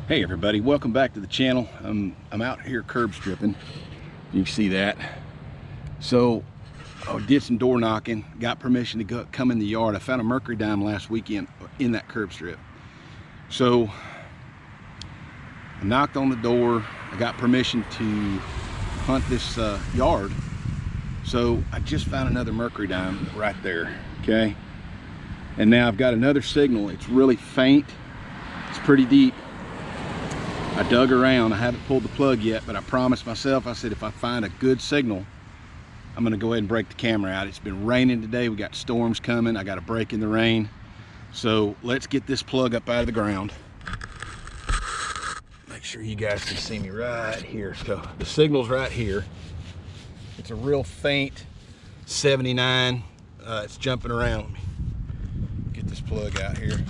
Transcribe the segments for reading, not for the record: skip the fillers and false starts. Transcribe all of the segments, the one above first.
Hey everybody, welcome back to the channel. I'm out here curb stripping. You can see that. So I did some door knocking, got permission to come in the yard. I found a mercury dime last weekend in that curb strip. So I knocked on the door. I got permission to hunt this yard. So I just found another mercury dime right there, okay? And now I've got another signal. It's really faint. It's pretty deep. I dug around. I haven't pulled the plug yet, but I promised myself, I said, if I find a good signal, I'm gonna go ahead and break the camera out. It's been raining today. We got storms coming. I got a break in the rain. So let's get this plug up out of the ground. Make sure you guys can see me right here. So the signal's right here. It's a real faint 79. It's jumping around. Let me get this plug out here.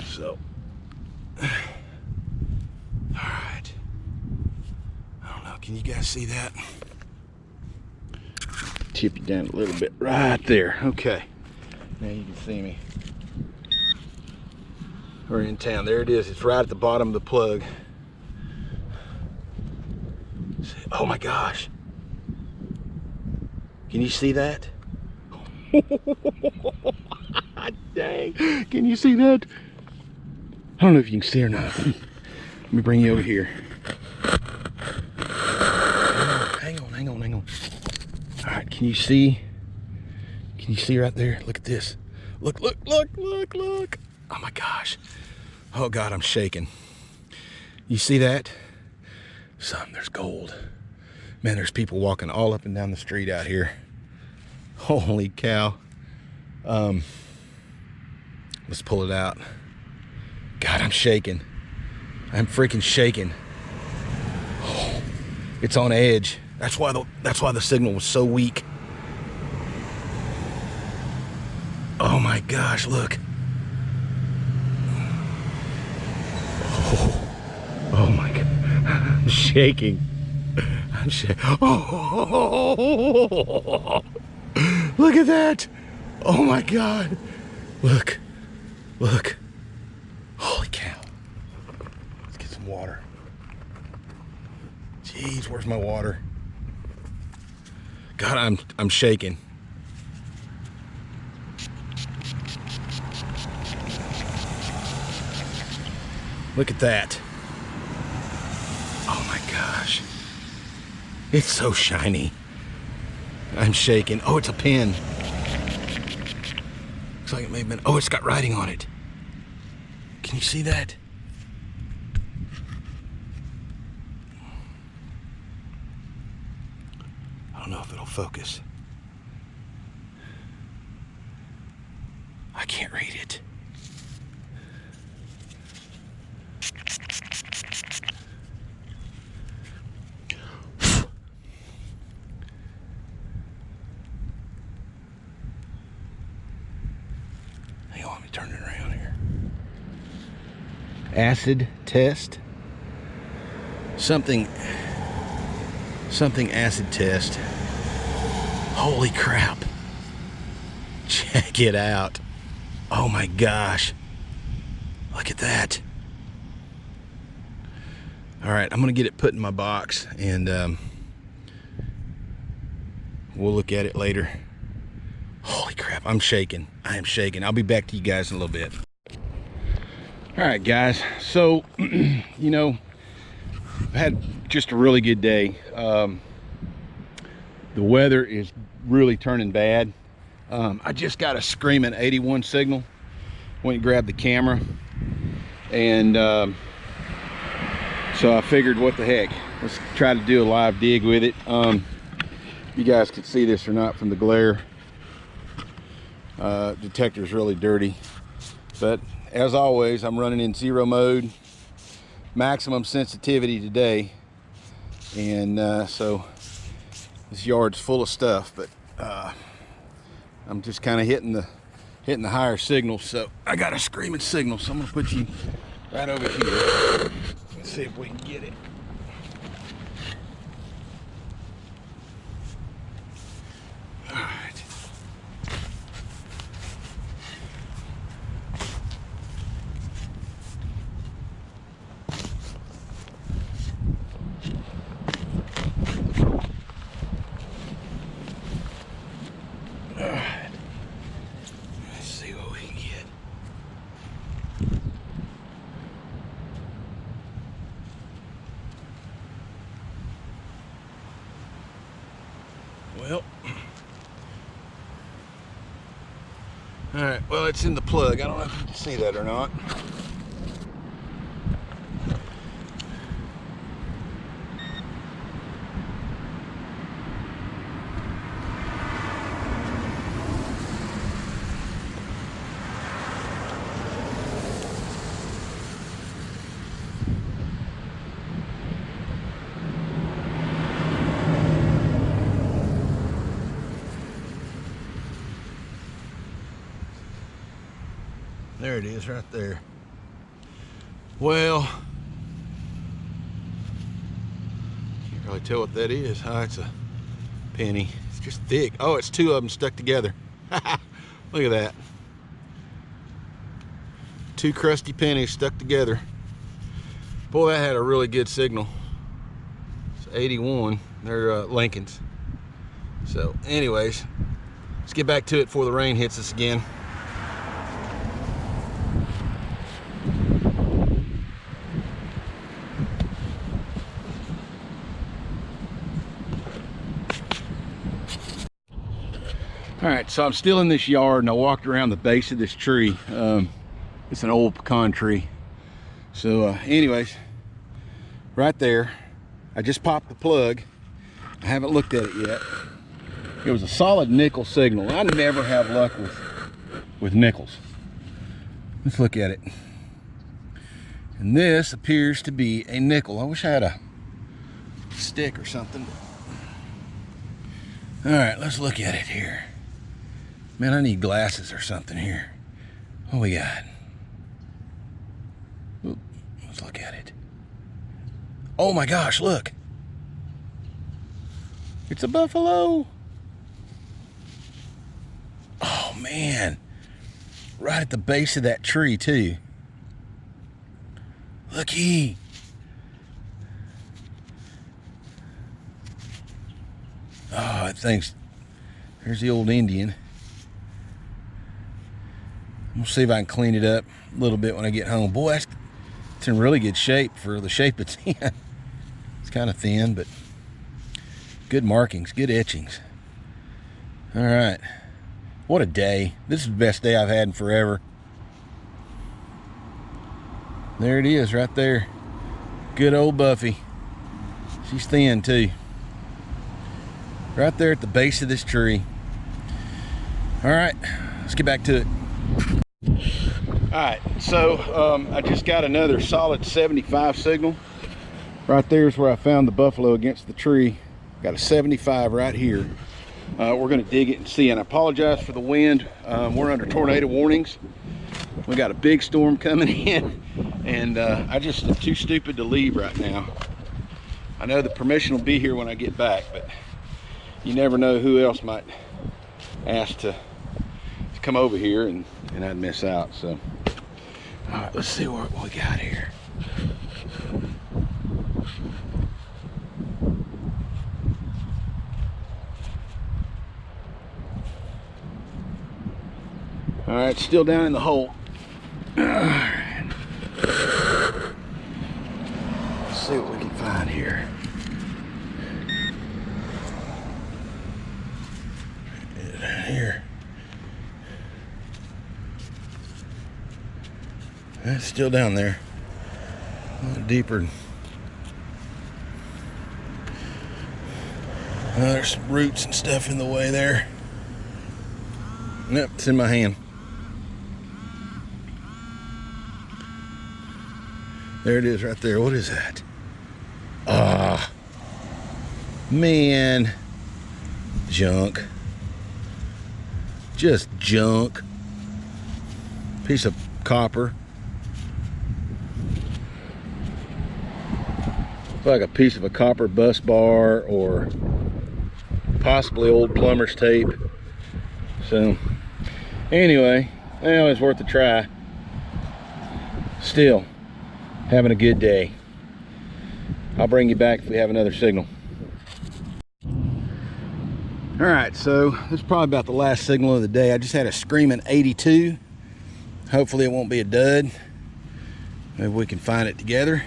So, all right. I don't know, can you guys see that? Tip you down a little bit right there. Okay, now you can see me. We're in town. There it is. It's right at the bottom of the plug. Oh my gosh. Can you see that? Dang. Can you see that? I don't know if you can see or not. Let me bring you over here. Hang on. All right, can you see? Can you see right there? Look at this. Look. Oh my gosh. Oh God, I'm shaking. You see that? Son, there's gold. Man, there's people walking all up and down the street out here. Holy cow. Let's pull it out. God, I'm shaking. I'm freaking shaking. Oh, it's on edge. That's why the signal was so weak. Oh my gosh, look. Oh my God. I'm shaking. I'm shaking. Oh, look at that. Oh my God. Look. Holy cow. Let's get some water. Jeez, where's my water? God, I'm shaking. Look at that. Oh my gosh. It's so shiny. I'm shaking. Oh, it's a pin. Looks like it may have been, oh, it's got writing on it. Can you see that? I don't know if it'll focus. I can't read it. Hang on, let me turn it around here. Acid test. Something acid test. Holy crap. Check it out. Oh my gosh. Look at that. All right, I'm gonna get it put in my box and we'll look at it later. Holy crap, I'm shaking. I am shaking. I'll be back to you guys in a little bit. All right, guys. So, you know, I've had just a really good day. The weather is really turning bad. I just got a screaming 81 signal. Went and grabbed the camera, and so I figured, what the heck, let's try to do a live dig with it. You guys can see this or not from the glare. Detector's really dirty, but as always, I'm running in 0 mode, maximum sensitivity today, and so this yard's full of stuff, but I'm just kind of hitting the higher signal. So I got a screaming signal, so I'm gonna put you right over here. Let's see if we can get it. All right. right, well, it's in the plug. I don't know if you can see that or not. There it is right there. Well, can't really tell what that is. Oh, it's a penny. It's just thick. Oh, it's two of them stuck together. Look at that. Two crusty pennies stuck together. Boy, that had a really good signal. It's 81. They're Lincolns. So anyways, let's get back to it before the rain hits us again. All right, so I'm still in this yard and I walked around the base of this tree. It's an old pecan tree. So anyways, right there, I just popped the plug. I haven't looked at it yet. It was a solid nickel signal. I never have luck with nickels. Let's look at it. And this appears to be a nickel. I wish I had a stick or something. All right, let's look at it here. Man, I need glasses or something here. What we got? Oop, let's look at it. Oh my gosh, look. It's a buffalo. Oh man. Right at the base of that tree too. Looky. Oh, it thinks. There's the old Indian. We'll see if I can clean it up a little bit when I get home. Boy, it's in really good shape for the shape it's in. It's kind of thin, but good markings, good etchings. All right, what a day. This is the best day I've had in forever. There it is right there. Good old Buffy. She's thin too. Right there at the base of this tree. All right, let's get back to it. All right, so I just got another solid 75 signal. Right there is where I found the buffalo against the tree. Got a 75 right here. We're gonna dig it and see, and I apologize for the wind. We're under tornado warnings. We got a big storm coming in, and I just am too stupid to leave right now. I know the permission will be here when I get back, but you never know who else might ask to come over here and I'd miss out. So all right, let's see what we got here. All right, still down in the hole. All right, let's see what we can find here. Here. It's still down there. A little deeper. There's some roots and stuff in the way there. Nope, it's in my hand. There it is right there. What is that? Ah, man. Junk. Just junk. Piece of copper. It's like a piece of a copper bus bar or possibly old plumber's tape. So anyway, well, it's worth a try. Still having a good day. I'll bring you back if we have another signal. All right, so this is probably about the last signal of the day. I just had a screaming 82. Hopefully it won't be a dud. Maybe we can find it together.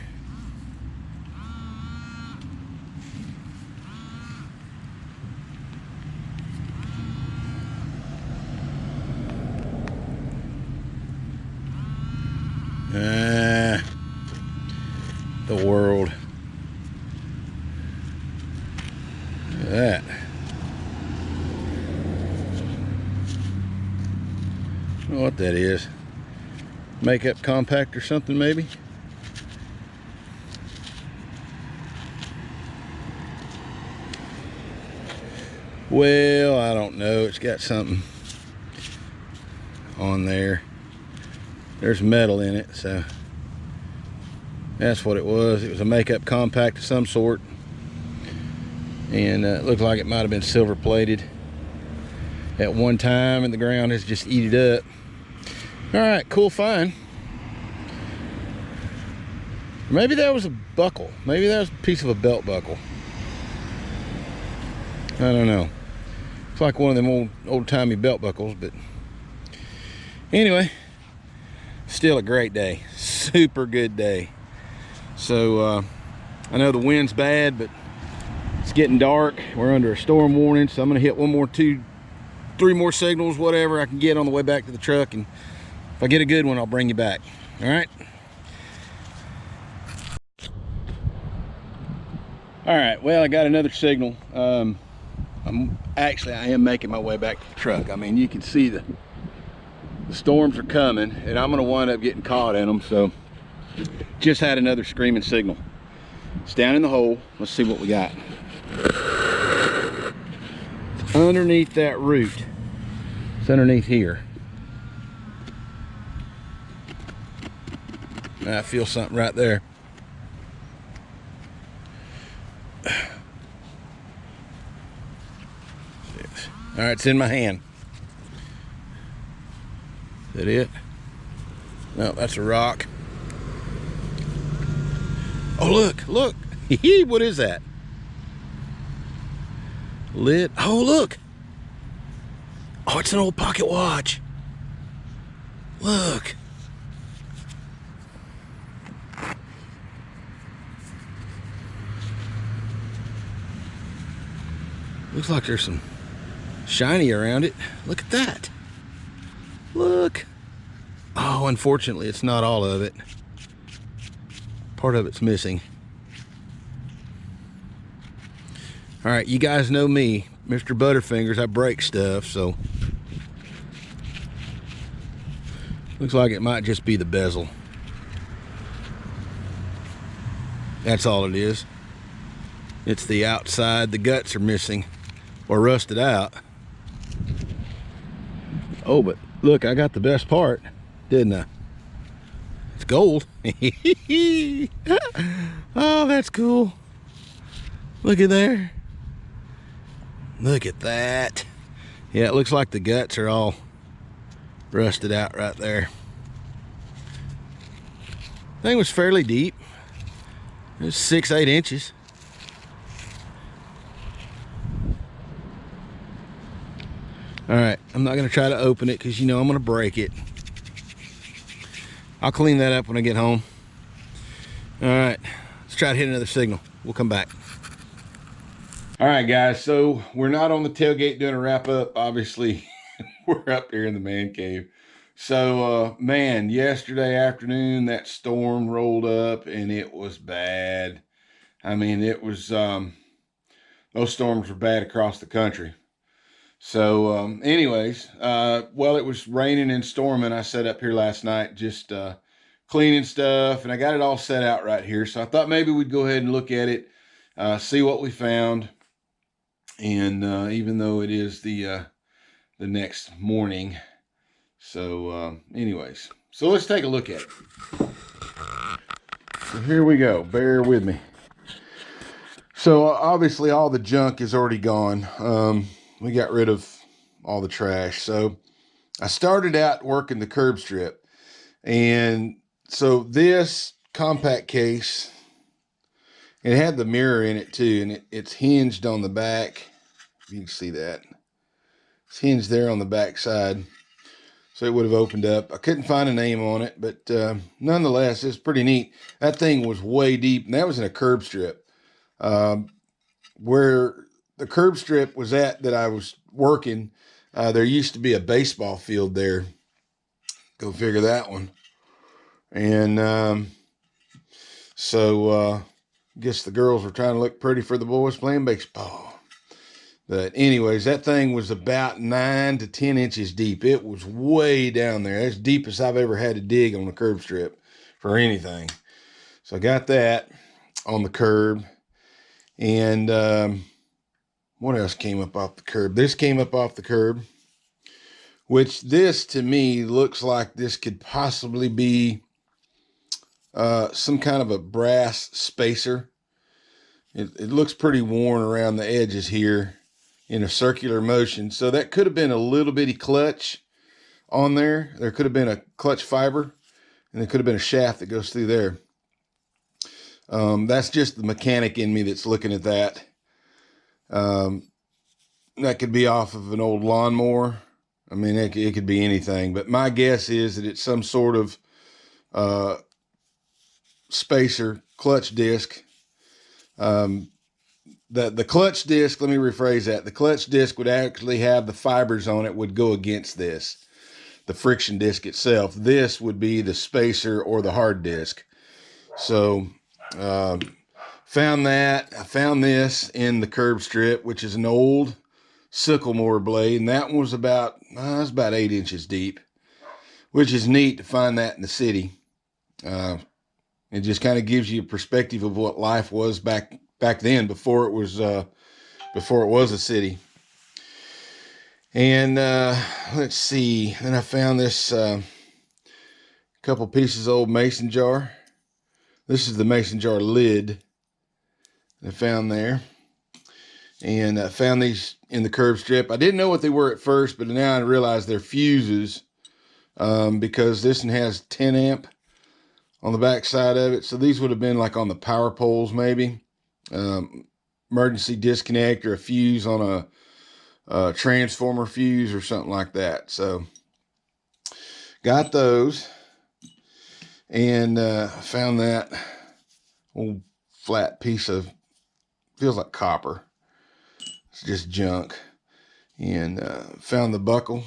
the world? Look at that. I don't know what that is. Makeup compact or something, maybe? Well, I don't know. It's got something on there. There's metal in it, so that's what it was. It was a makeup compact of some sort, and it looked like it might have been silver plated at one time, and the ground has just eaten it up. All right, cool find. Maybe that was a buckle. Maybe that was a piece of a belt buckle. I don't know. It's like one of them old-timey belt buckles, but anyway, still a great day. Super good day. So I know the wind's bad, but it's getting dark. We're under a storm warning, so I'm gonna hit one more, 2, 3 more signals, whatever I can get on the way back to the truck, and if I get a good one, I'll bring you back. All right. All right, well, I got another signal. I am making my way back to the truck. I mean, you can see the storms are coming, and I'm gonna wind up getting caught in them. So just had another screaming signal. It's down in the hole. Let's see what we got. It's underneath that root. It's underneath here. I feel something right there. All right, it's in my hand. Is that it? No, that's a rock. Oh, look, look. What is that? Lid. Oh, look. Oh, it's an old pocket watch. Look. Looks like there's some shiny around it. Look at that. Look. Oh, unfortunately, it's not all of it. Part of it's missing. All right, you guys know me, Mr. Butterfingers. I break stuff, so looks like it might just be the bezel. That's all it is. It's the outside. The guts are missing or rusted out. Oh, but look, I got the best part, didn't I? It's gold. Oh, that's cool. Look at there. Look at that. Yeah, it looks like the guts are all rusted out right there. Thing was fairly deep. It was 6-8 inches. All right, I'm not gonna try to open it because you know I'm gonna break it. I'll clean that up when I get home. All right, let's try to hit another signal. We'll come back. All right, guys, so we're not on the tailgate doing a wrap up. Obviously, we're up here in the man cave. So, man, yesterday afternoon, that storm rolled up and it was bad. I mean, it was, those storms were bad across the country. So, anyways, well, it was raining and storming. I sat up here last night just cleaning stuff, and I got it all set out right here. So I thought maybe we'd go ahead and look at it, see what we found. And even though it is the next morning. So, anyways, so let's take a look at it. So here we go. Bear with me. So obviously all the junk is already gone. We got rid of all the trash. So I started out working the curb strip. And so this compact case, it had the mirror in it too. And it's hinged on the back. You can see that. It's hinged there on the back side. So it would have opened up. I couldn't find a name on it. But nonetheless, it's pretty neat. That thing was way deep. And that was in a curb strip. Where the curb strip was at that I was working, there used to be a baseball field there. Go figure that one. And So guess the girls were trying to look pretty for the boys playing baseball. But anyways, that thing was about 9 to 10 inches deep. It was way down there. As deep as I've ever had to dig on the curb strip for anything. So I got that on the curb. And what else came up off the curb? This came up off the curb, which this to me looks like this could possibly be some kind of a brass spacer. It looks pretty worn around the edges here in a circular motion. So that could have been a little bitty clutch on there. There could have been a clutch fiber, and there could have been a shaft that goes through there. That's just the mechanic in me that's looking at that. That could be off of an old lawnmower. I mean, it could be anything, but my guess is that it's some sort of spacer clutch disc. The clutch disc, let me rephrase that. The clutch disc would actually have the fibers on it would go against this, the friction disc itself. This would be the spacer or the hard disc. So, found that. I found this in the curb strip, which is an old sycamore blade, and that one was about 8 inches deep, which is neat to find that in the city. It just kind of gives you a perspective of what life was back then, before it was a city. And let's see. Then I found this couple pieces of old mason jar. This is the mason jar lid I found there. And I found these in the curb strip. I didn't know what they were at first, but now I realize they're fuses, because this one has 10 amp on the back side of it. So these would have been like on the power poles, maybe. Emergency disconnect or a fuse on a transformer fuse or something like that. So got those, and found that old flat piece of, feels like copper. It's just junk. And found the buckle,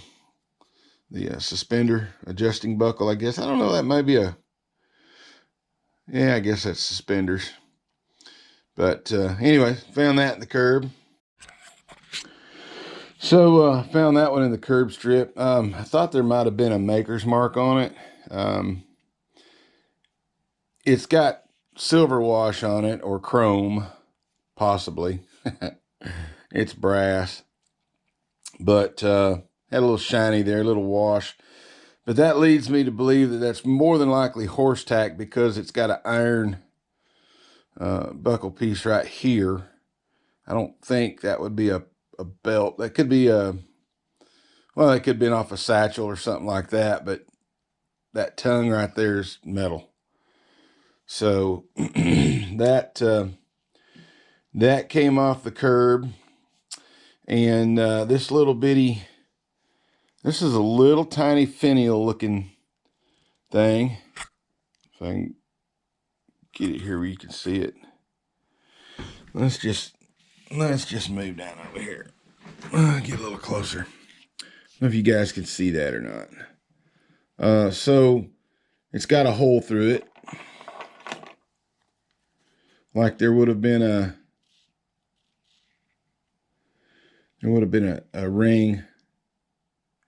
the suspender adjusting buckle, I guess. I don't know, that might be yeah, I guess that's suspenders. But anyway, found that in the curb. So found that one in the curb strip. I thought there might have been a maker's mark on it. It's got silver wash on it, or chrome, possibly. It's brass, but had a little shiny there, a little wash. But that leads me to believe that that's more than likely horse tack, because it's got an iron buckle piece right here. I don't think that would be a belt. That could be well, that could have been off a satchel or something like that, but that tongue right there is metal. So that came off the curb. And this little bitty, this is a little tiny finial looking thing. If I can get it here where you can see it. Let's just move down over here. Get a little closer. I don't know if you guys can see that or not. So it's got a hole through it, like there would have been a ring.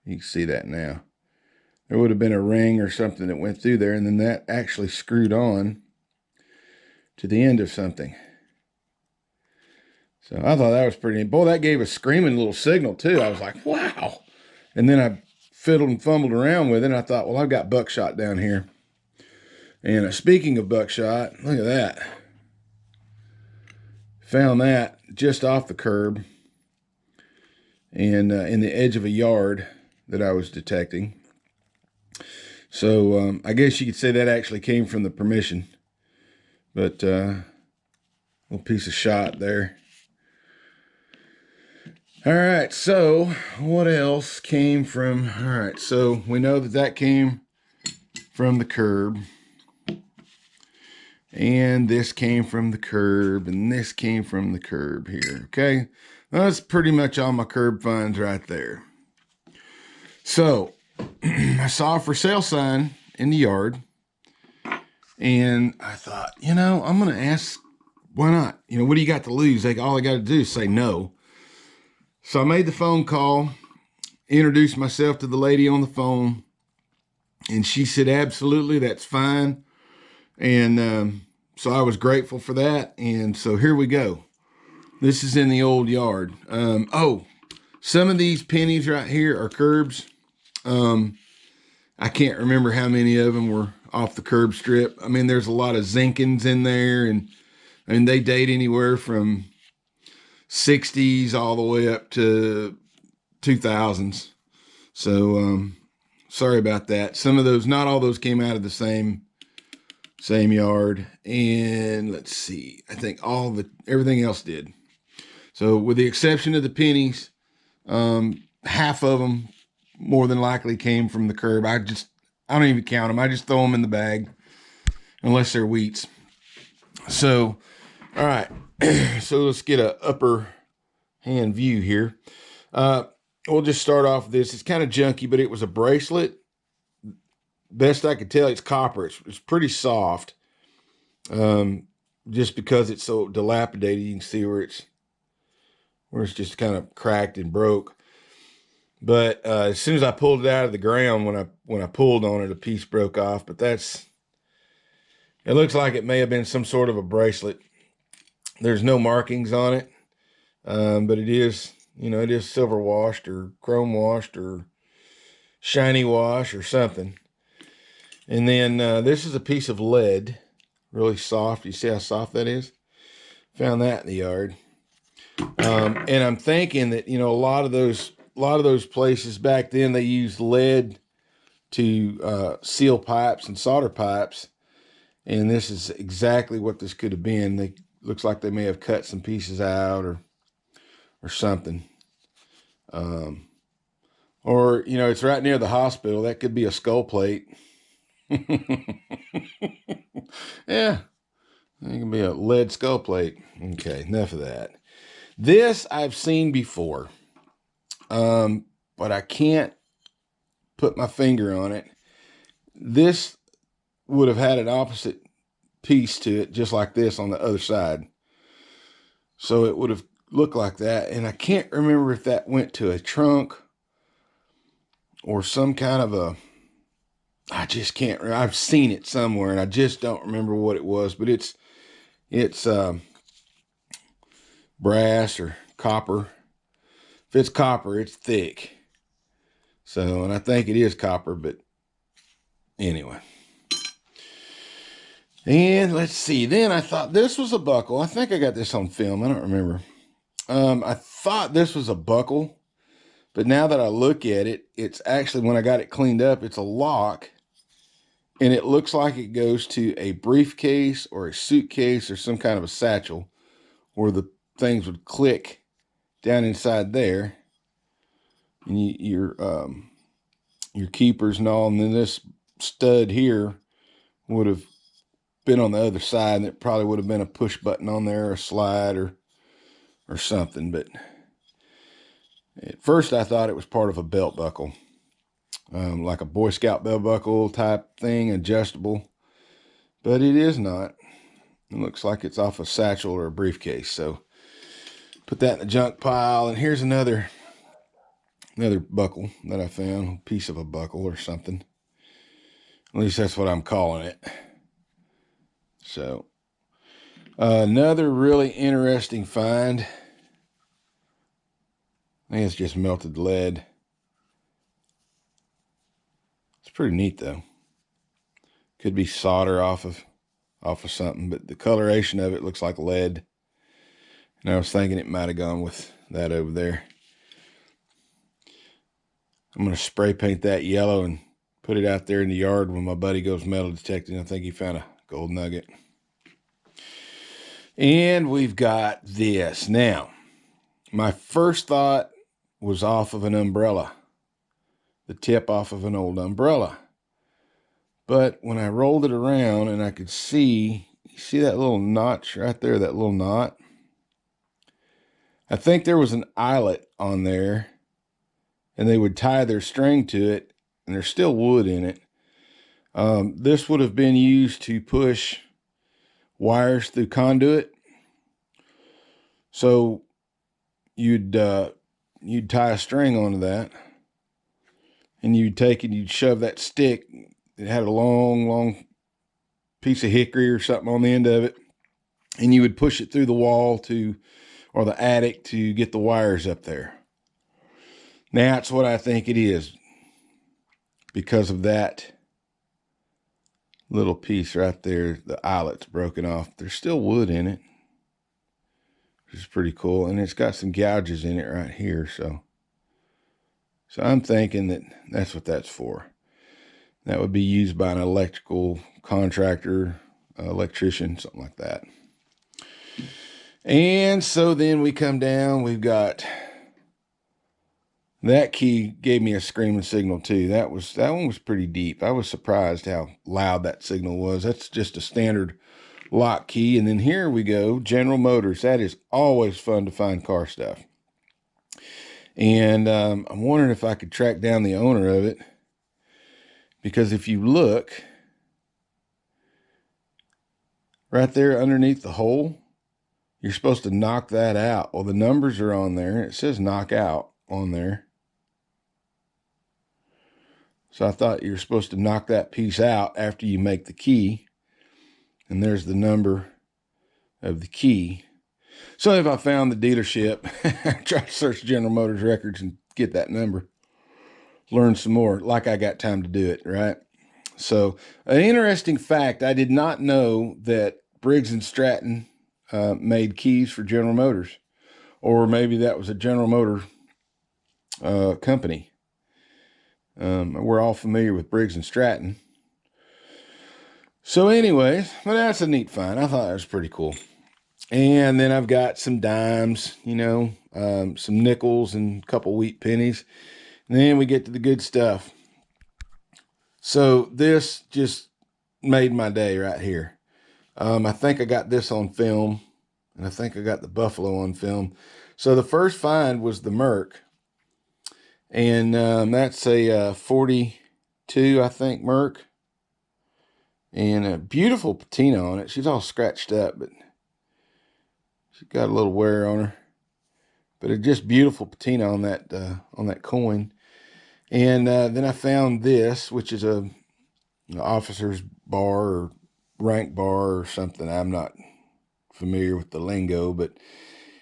You can see that now. There would have been a ring or something that went through there, and then that actually screwed on to the end of something. So I thought that was pretty neat. Boy, that gave a screaming little signal too. I was like, wow. And then I fiddled and fumbled around with it, and I thought, well, I've got buckshot down here. And speaking of buckshot, look at that. Found that just off the curb, and in the edge of a yard that I was detecting. So I guess you could say that actually came from the permission. But little piece of shot there. All right, so what else came from? All right, so we know that came from the curb. And this came from the curb, and this came from the curb here, okay? That's pretty much all my curb finds right there. So, I saw a for sale sign in the yard, And I thought, I'm going to ask, why not? What do you got to lose? All I got to do is say no. So I made the phone call, introduced myself to the lady on the phone, and she said, absolutely, that's fine. And so I was grateful for that. And so here we go. This is in the old yard. Some of these pennies right here are curbs. I can't remember how many of them were off the curb strip. I mean, there's a lot of Zinkins in there, and they date anywhere from 60s all the way up to 2000s. So sorry about that. Some of those, not all those, came out of the same yard. And let's see, I think everything else did. So with the exception of the pennies, half of them more than likely came from the curb. I don't even count them. I just throw them in the bag unless they're wheats. So, all right. So let's get a upper hand view here. We'll just start off with this. It's kind of junky, but it was a bracelet. Best I could tell, it's copper. It's pretty soft. Just because it's so dilapidated, you can see where it's just kind of cracked and broke. But as soon as I pulled it out of the ground, when I pulled on it, a piece broke off. But it looks like it may have been some sort of a bracelet. There's no markings on it, but it is, it is silver washed or chrome washed or shiny wash or something. And then this is a piece of lead, really soft. You see how soft that is? Found that in the yard. And I'm thinking that, a lot of those places back then, they used lead to seal pipes and solder pipes. And this is exactly what this could have been. Looks like they may have cut some pieces out or something. Or, it's right near the hospital. That could be a skull plate. Yeah, it can be a lead skull plate. Okay, enough of that. This I've seen before, but I can't put my finger on it. This would have had an opposite piece to it, just like this on the other side. So it would have looked like that. And I can't remember if that went to a trunk or some kind of I just can't remember. I've seen it somewhere and I just don't remember what it was, but it's brass or copper. If it's copper, it's thick. So, and I think it is copper, but anyway. And let's see. Then I thought this was a buckle. I think I got this on film. I don't remember. I thought this was a buckle, but now that I look at it, it's actually, when I got it cleaned up, it's a lock. And it looks like it goes to a briefcase or a suitcase or some kind of a satchel where the things would click down inside there. And your keepers and all. And then this stud here would have been on the other side, and it probably would have been a push button on there, or a slide or something. But at first I thought it was part of a belt buckle. Like a Boy Scout belt buckle type thing, adjustable, but it is not. It looks like it's off a satchel or a briefcase. So put that in the junk pile. And here's another buckle that I found, a piece of a buckle or something. At least that's what I'm calling it. So another really interesting find. I think it's just melted lead. Pretty neat though. Could be solder off of something, but the coloration of it looks like lead. And I was thinking it might have gone with that over there. I'm going to spray paint that yellow and put it out there in the yard when my buddy goes metal detecting. I think he found a gold nugget. And we've got this. Now, my first thought was off of an umbrella. The tip off of an old umbrella. But when I rolled it around and I could see, you see that little notch right there, that little knot? I think there was an eyelet on there, and they would tie their string to it, and there's still wood in it. This would have been used to push wires through conduit. So you'd tie a string onto that, and you'd take it, you'd shove that stick. It had a long piece of hickory or something on the end of it, and you would push it through the wall or the attic to get the wires up there. That's what I think it is, because of that little piece right there. The eyelet's broken off. There's still wood in it, which is pretty cool, and it's got some gouges in it right here. So I'm thinking that that's what that's for. That would be used by an electrical contractor, electrician, something like that. And so then we come down, we've got that key gave me a screaming signal too. That one was pretty deep. I was surprised how loud that signal was. That's just a standard lock key. And then here we go, General Motors. That is always fun to find car stuff. And I'm wondering if I could track down the owner of it, because if you look right there underneath the hole, you're supposed to knock that out. Well, the numbers are on there. It says knock out on there. So I thought you were supposed to knock that piece out after you make the key. And there's the number of the key. So if I found the dealership, try to search General Motors records and get that number, learn some more, like I got time to do it, right? So an interesting fact, I did not know that Briggs & Stratton made keys for General Motors, or maybe that was a General Motor company. We're all familiar with Briggs & Stratton. So anyways, well, that's a neat find. I thought that was pretty cool. And then I've got some dimes, some nickels and a couple wheat pennies. And then we get to the good stuff. So this just made my day right here. I think I got this on film, and I think I got the Buffalo on film. So the first find was the Merc, and that's a 42, I think, Merc, and a beautiful patina on it. She's all scratched up, but she's got a little wear on her. But a just beautiful patina on that coin. And then I found this, which is an officer's bar or rank bar or something. I'm not familiar with the lingo, but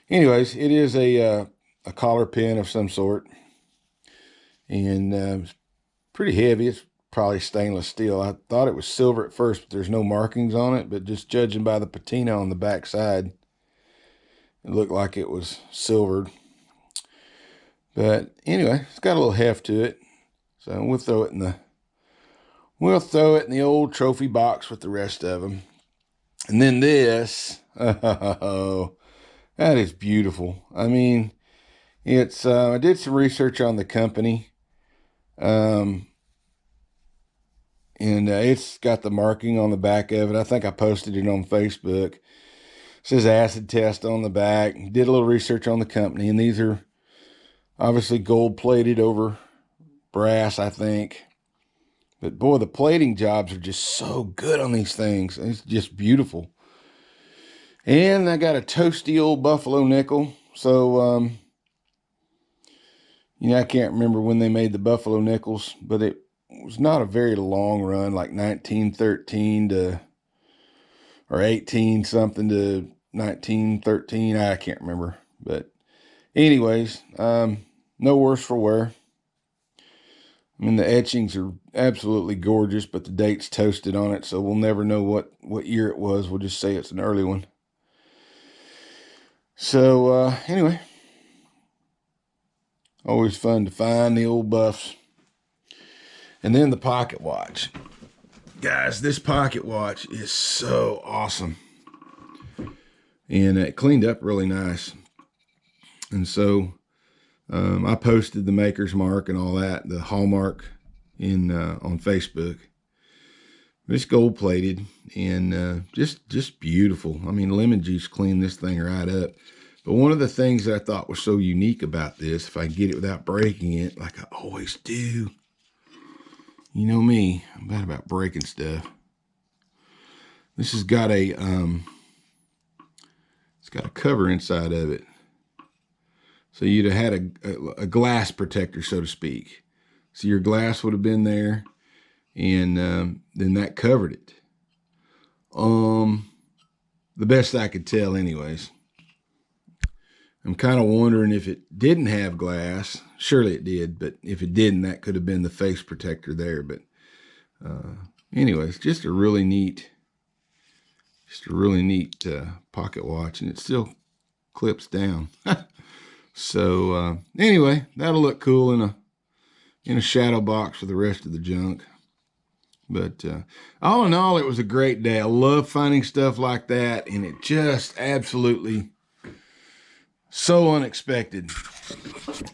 anyways, it is a collar pin of some sort, and it's pretty heavy. It's probably stainless steel. I thought it was silver at first, but there's no markings on it. But just judging by the patina on the back side, it looked like it was silvered. But anyway, it's got a little heft to it, so we'll throw it in the old trophy box with the rest of them. And then this, oh, that is beautiful. I mean, it's I did some research on the company, and it's got the marking on the back of it. I think I posted it on Facebook. It says acid test on the back. Did a little research on the company, and these are obviously gold plated over brass, I think. But boy, the plating jobs are just so good on these things. It's just beautiful. And I got a toasty old Buffalo nickel. So, I can't remember when they made the Buffalo nickels, but it was not a very long run, like 1913 or 18 something to 1913. I can't remember. But anyways, no worse for wear. I mean, the etchings are absolutely gorgeous, but the date's toasted on it, so we'll never know what year it was. We'll just say it's an early one. So, anyway, always fun to find the old buffs. And then the pocket watch. Guys, this pocket watch is so awesome. And it cleaned up really nice. And so I posted the maker's mark and all that, the hallmark, on Facebook. It's gold plated and just beautiful. I mean, lemon juice cleaned this thing right up. But one of the things that I thought was so unique about this, if I can get it without breaking it, like I always do, You know me, I'm bad about breaking stuff. This has got a it's got a cover inside of it. So you'd have had a glass protector, so to speak. So your glass would have been there, and then that covered it. The best I could tell anyways. I'm kind of wondering if it didn't have glass. Surely it did, but if it didn't, that could have been the face protector there. But anyways, just a really neat pocket watch, and it still clips down. So anyway, that'll look cool in a shadow box for the rest of the junk. But all in all, it was a great day. I love finding stuff like that, and it just absolutely so unexpected.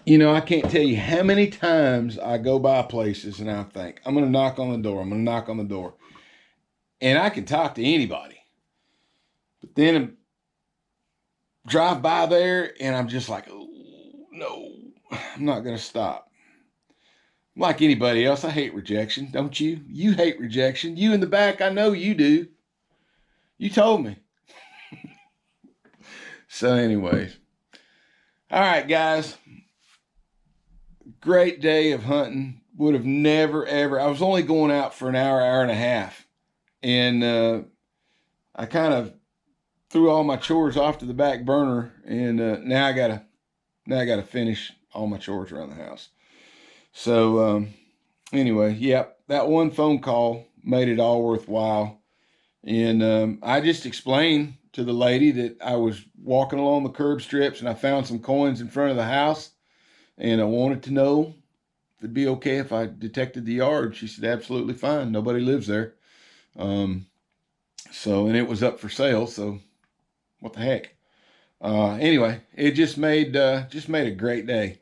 You know, I can't tell you how many times I go by places and I think, I'm going to knock on the door. I'm going to knock on the door. And I can talk to anybody. But then I drive by there and I'm just like, oh, no, I'm not going to stop. Like anybody else, I hate rejection, don't you? You hate rejection. You in the back, I know you do. You told me. So anyways. All right, guys. Great day of hunting. Would have never, ever. I was only going out for an hour, hour and a half. And I kind of threw all my chores off to the back burner. And now I gotta finish all my chores around the house. So anyway, yep, that one phone call made it all worthwhile. And I just explained to the lady that I was walking along the curb strips and I found some coins in front of the house, and I wanted to know if it'd be okay if I detected the yard. She said, absolutely fine. Nobody lives there. And it was up for sale. So what the heck? Anyway, it just made a great day.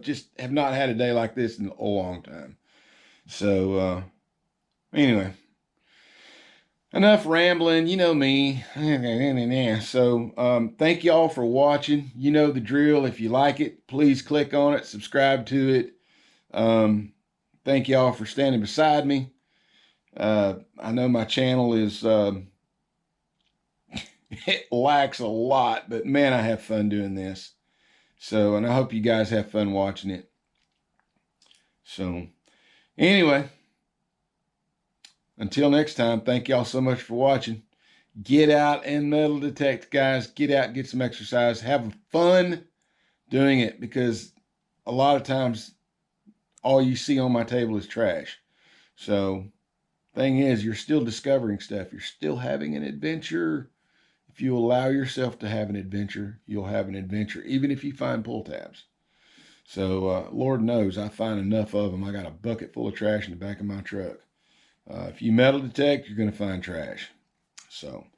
Just have not had a day like this in a long time. So, anyway, enough rambling. You know me. So, thank y'all for watching. You know the drill. If you like it, please click on it, subscribe to it. Thank y'all for standing beside me. I know my channel is, it lacks a lot, but man, I have fun doing this. So, and I hope you guys have fun watching it. So, anyway, until next time, thank y'all so much for watching. Get out and metal detect, guys. Get out, get some exercise. Have fun doing it, because a lot of times all you see on my table is trash. So, thing is, you're still discovering stuff. You're still having an adventure. If you allow yourself to have an adventure, you'll have an adventure, even if you find pull tabs. So, Lord knows, I find enough of them. I got a bucket full of trash in the back of my truck. If you metal detect, you're going to find trash. So,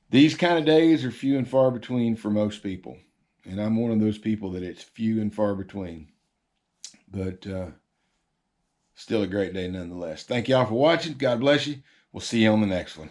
these kind of days are few and far between for most people. And I'm one of those people that it's few and far between. But still a great day nonetheless. Thank y'all for watching. God bless you. We'll see you on the next one.